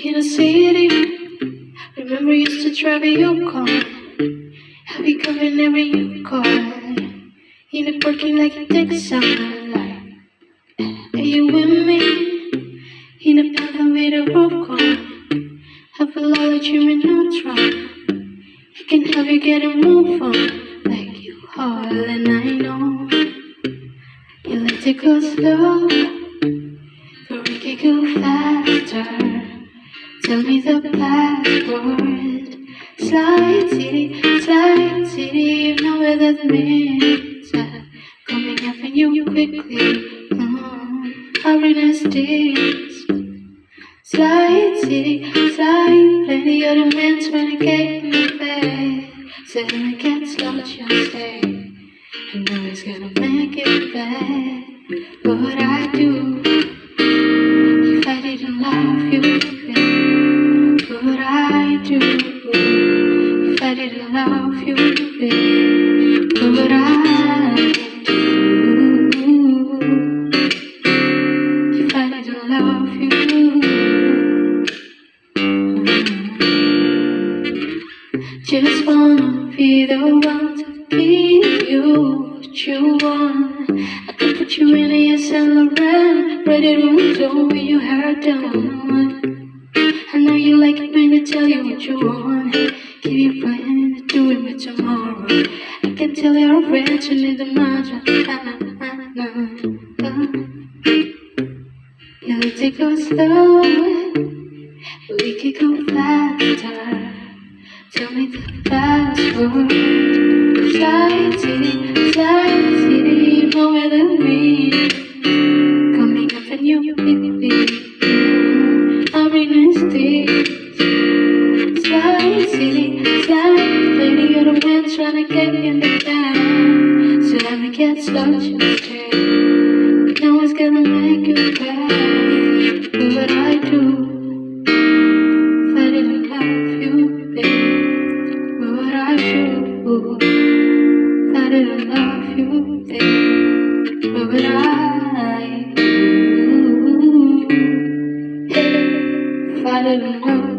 in a city. Remember you used to travel your car. Have you come whenever you call? In the parking like a Texan. Are you with me? In a path with a rope car. Have a lot of dreaming on try. I can help you get a move on like you are, and I know you like to go slow, but we can go faster. Tell me the password. Slide city, you know what that means. Coming after you quickly. Happiness this. Slide city, slide. Plenty other men trying to get in the bed. Said when it gets lost, you'll stay. I know it's gonna make it bad. What I do if I didn't love you, babe? What I do if I didn't love you, babe? What I do if I didn't love you? Just wanna be the one to give you what you want. I could put you in a Saint Laurent, ready to do with your hair down. I know you like it when I tell you what you want. Give you plan to do it with tomorrow. I can tell you're rich and in the mantra. You like to go slow, but we could go faster. Tell me the password. Slide city, you know where that means. Coming up and you quickly. Happiness this. Slide city, slide. Lady, you're the man trying to get in the bag. So let me get slow, just stay. No one's gonna make you bad. Do what I do if I didn't love you, babe. What I do if I didn't love you, babe? What would I do if I didn't love you?